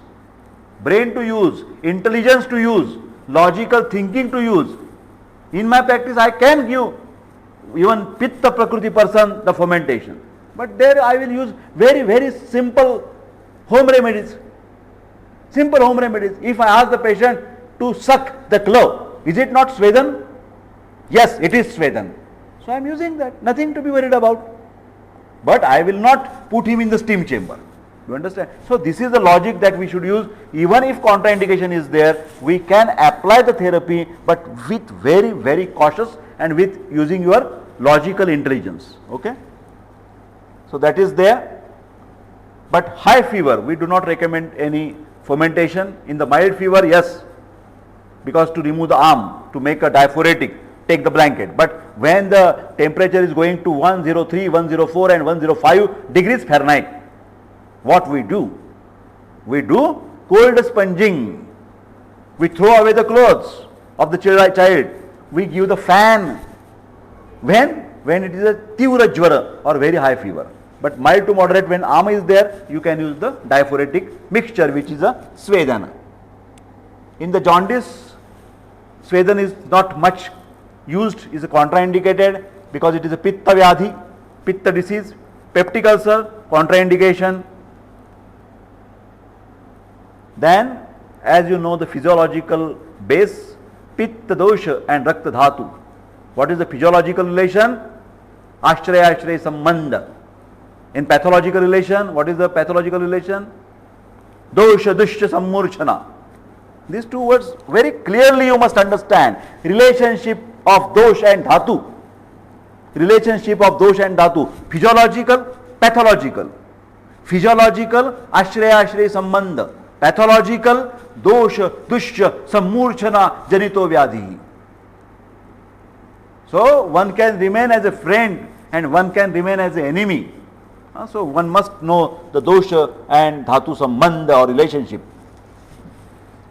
intelligence to use, logical thinking to use. In my practice I can give even Pitta Prakriti person the fermentation, but there I will use very simple home remedies. If I ask the patient to suck the clove, is it not Swedan? Yes, it is Swedan. So I am using that, nothing to be worried about. But I will not put him in the steam chamber. You understand? So this is the logic that we should use. Even if contraindication is there, we can apply the therapy, but with very cautious and with using your logical intelligence. Okay? So that is there. But high fever, we do not recommend any fermentation. In the mild fever, yes, because to remove the arm, to make a diaphoretic, take the blanket. But when the temperature is going to 103, 104 and 105 degrees Fahrenheit, what we do? We do cold sponging. We throw away the clothes of the child. We give the fan. When it is a tivra jvara or very high fever. But mild to moderate, when arm is there, you can use the diaphoretic mixture, which is a Svedana. In the jaundice, Svedana is not much used, is contraindicated because it is a Pitta Vyadhi, Pitta disease, peptic ulcer, contraindication. Then, as you know, the physiological base, Pitta dosha and Rakta dhatu. What is the physiological relation? Ashraya Sambandha. In pathological relation, what is the pathological relation? Dosha Dushya Sammurchana. These two words very clearly you must understand. Relationship of dosha and dhatu. Relationship of dosha and dhatu. Physiological, pathological. Physiological, Ashraya Sambandha. pathological dosha, dushya, sammurchana, janito vyadhi. So one can remain as a friend and one can remain as an enemy. So one must know the dosha and dhatu sambandha or relationship.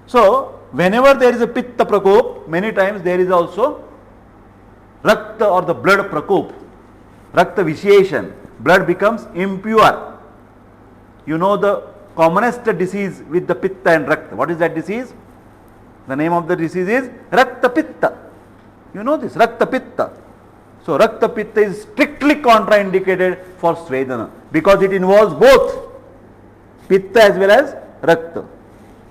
So whenever there is a pitta prakop, many times there is also rakta or the blood prakop, rakta vitiation, blood becomes impure. You know the commonest disease with the pitta and rakta. What is that disease? The name of the disease is rakta pitta. You know this, rakta pitta. So rakta pitta is strictly contraindicated for Svedana because it involves both pitta as well as rakta.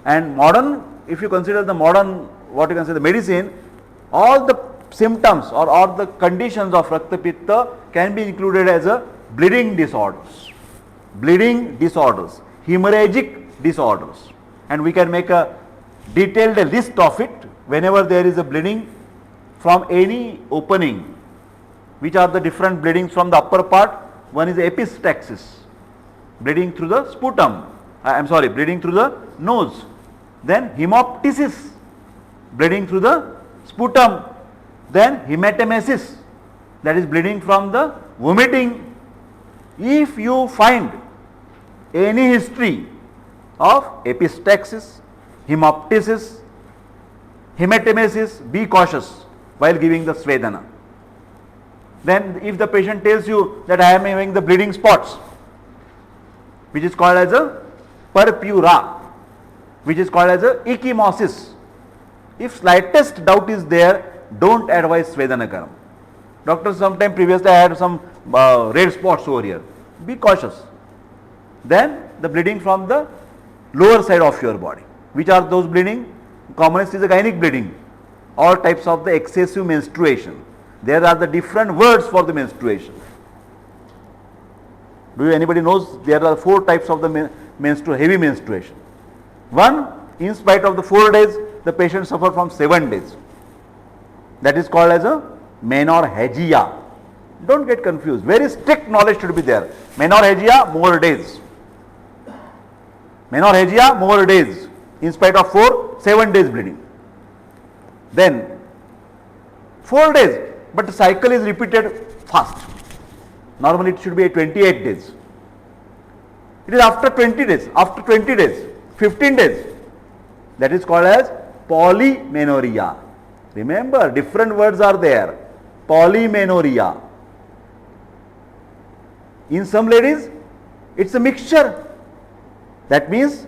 And modern, if you consider the modern, what you can say, the medicine, all the symptoms or all the conditions of rakta pitta can be included as a bleeding disorders, hemorrhagic disorders, and we can make a detailed list of it whenever there is a bleeding from any opening. Which are the different bleedings from the upper part? One is epistaxis, bleeding through the sputum, bleeding through the nose. Then hemoptysis, bleeding through the sputum. Then hematemesis, that is bleeding from the vomiting. If you find any history of epistaxis, hemoptysis, hematemesis, be cautious while giving the Svedana. Then if the patient tells you that I am having the bleeding spots, which is called as a purpura, which is called as a ecchymosis, if slightest doubt is there, don't advise Svedana Karma. Doctor, sometime previously I had some red spots over here. Be cautious. Then the bleeding from the lower side of your body. Which are those bleeding? Commonest is a gynec bleeding. All types of the excessive menstruation. There are the different words for the menstruation. Do anybody knows there are 4 types of the heavy menstruation. One, in spite of the 4 days, the patient suffer from 7 days. That is called as a menorrhagia. Don't get confused. Very strict knowledge should be there. Menorrhagia, more days. Menorrhagia, more days. In spite of 4, 7 days bleeding. Then 4 days. But the cycle is repeated fast. Normally it should be 28 days. It is after 20 days, 15 days. That is called as polymenorrhea. Remember, different words are there. Polymenorrhea. In some ladies, it's a mixture. That means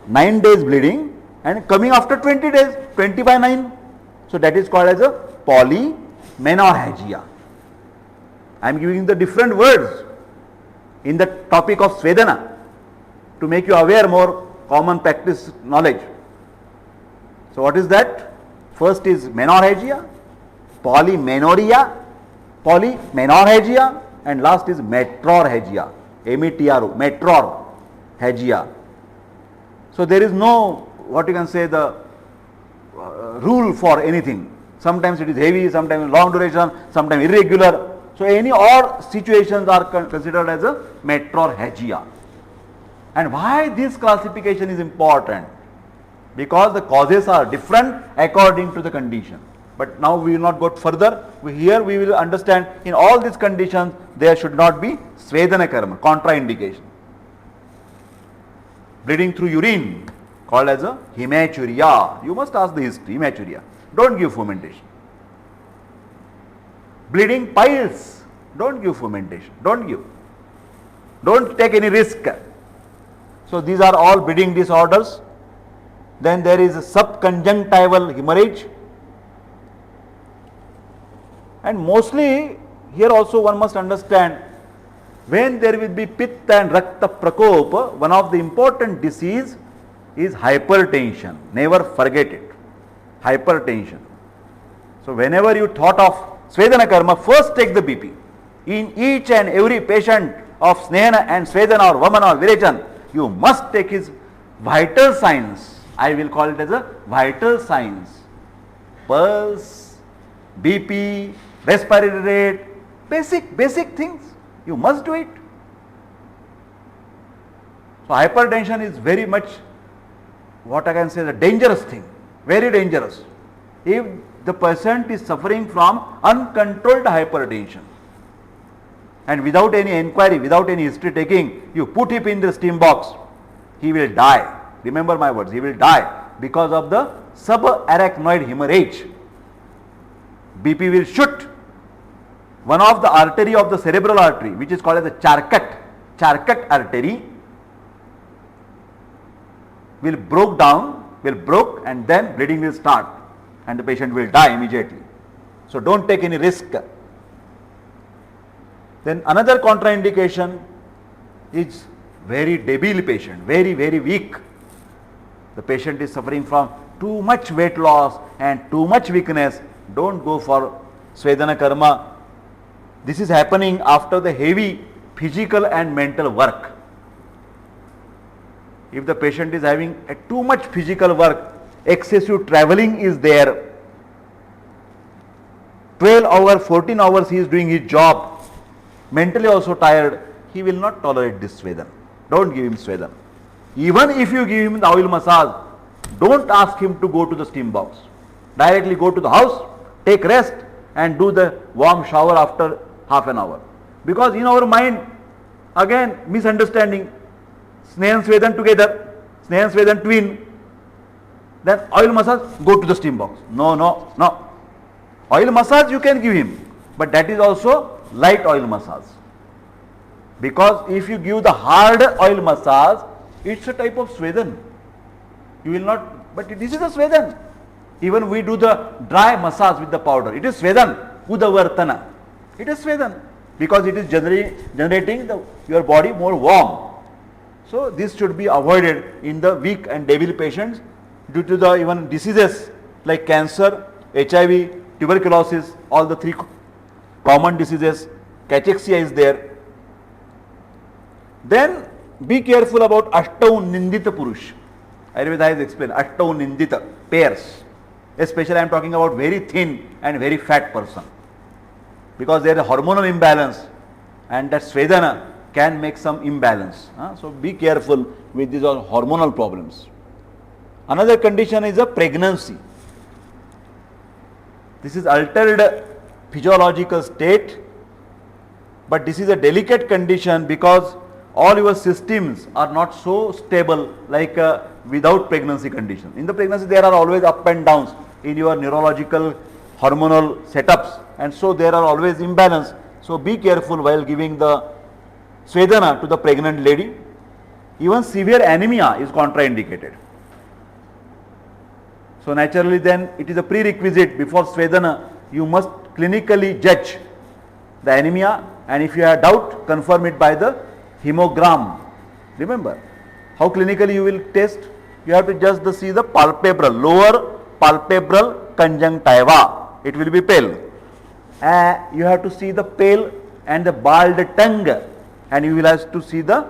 9 days bleeding and coming after 20 days, 20 by 9. So that is called as a polymenorrhagia. I am giving the different words in the topic of Svedana to make you aware more common practice knowledge. So what is that? First is menorrhagia, polymenorrhea, and last is metrorrhagia, metrorrhagia. So there is no, what you can say, the rule for anything. Sometimes it is heavy, sometimes long duration, sometimes irregular. So any all situations are considered as a metrorrhagia. And why this classification is important? Because the causes are different according to the condition. But now we will not go further. Here we will understand in all these conditions there should not be Svedana Karma, contraindication. Bleeding through urine called as a hematuria. You must ask the history, hematuria. Don't give fomentation. Bleeding piles, don't give fomentation. Don't give. Don't take any risk. So these are all bleeding disorders. Then there is a subconjunctival hemorrhage. And mostly here also one must understand, when there will be pitta and rakta prakop, one of the important disease is hypertension. Never forget it. Hypertension. So whenever you thought of Svedana Karma, first take the BP. In each and every patient of Snehana and Svedana or Vamana or Virechan, you must take his vital signs. I will call it as a vital signs. Pulse, BP, respiratory rate, basic things. You must do it. So hypertension is very much what I can say, the dangerous thing, very dangerous. If the patient is suffering from uncontrolled hypertension and without any inquiry, without any history taking, you put him in the steam box, he will die. Remember my words, he will die because of the subarachnoid hemorrhage. BP will shoot. One of the artery of the cerebral artery, which is called as the Charcot artery, will broke and then bleeding will start and the patient will die immediately. So don't take any risk. Then another contraindication is very debile patient, very weak. The patient is suffering from too much weight loss and too much weakness. Don't go for Swedana Karma. This is happening after the heavy physical and mental work. If the patient is having too much physical work, excessive traveling is there, 12 hours, 14 hours he is doing his job, mentally also tired, he will not tolerate this Swedan. Don't give him Swedan. Even if you give him the oil massage, don't ask him to go to the steam box. Directly go to the house, take rest and do the warm shower after half an hour. Because in our mind, again misunderstanding, Sneh and Swedan together, Sneh and Swedan twin, then oil massage, go to the steam box. No. Oil massage you can give him, but that is also light oil massage. Because if you give the hard oil massage, it's a type of Swedan. You will not, but this is a Swedan. Even we do the dry massage with the powder, it is Swedan, Udavartana. It is Swedan because it is generating your body more warm. So this should be avoided in the weak and debile patients due to the even diseases like cancer, HIV, tuberculosis, all the three common diseases, cachexia is there. Then be careful about Ashtau Nindita Purush. Ayurveda has explained Ashtau Nindita, pairs. Especially I am talking about very thin and very fat person. Because there is a hormonal imbalance and that Svedana can make some imbalance. So be careful with these all hormonal problems. Another condition is a pregnancy. This is altered physiological state, but this is a delicate condition because all your systems are not so stable like without pregnancy condition. In the pregnancy there are always up and downs in your neurological hormonal setups, and so there are always imbalance. So be careful while giving the Svedana to the pregnant lady. Even severe anemia is contraindicated. So naturally then it is a prerequisite before Svedana you must clinically judge the anemia, and if you have doubt confirm it by the hemogram. Remember how clinically you will test? You have to just see the palpebral, lower palpebral conjunctiva. It will be pale. You have to see the pale and the bald tongue, and you will have to see the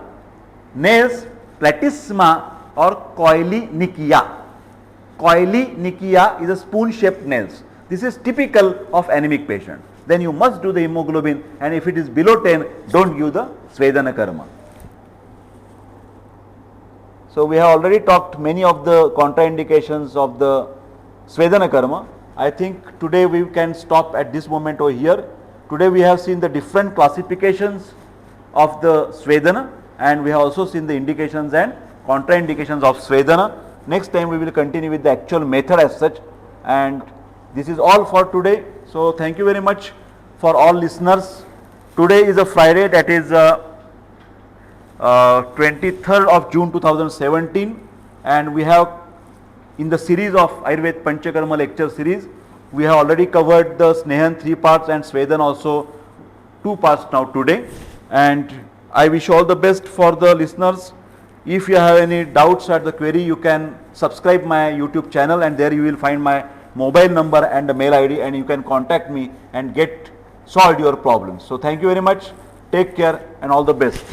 nails, platysma or coilynicia. Coilynicia is a spoon shaped nails. This is typical of anemic patient. Then you must do the hemoglobin, and if it is below 10, don't give the Svedana Karma. So we have already talked many of the contraindications of the Svedana Karma. I think today we can stop at this moment over here. Today we have seen the different classifications of the Svedana, and we have also seen the indications and contraindications of Svedana. Next time we will continue with the actual method as such, and this is all for today. So thank you very much for all listeners. Today is a Friday, that is 23rd of June 2017, and we have in the series of Ayurved Panchakarma lecture series, we have already covered the Snehan 3 parts and Svedan also 2 parts now today, and I wish all the best for the listeners. If you have any doubts or the query, you can subscribe my YouTube channel, and there you will find my mobile number and the mail ID, and you can contact me and get solved your problems. So thank you very much. Take care and all the best.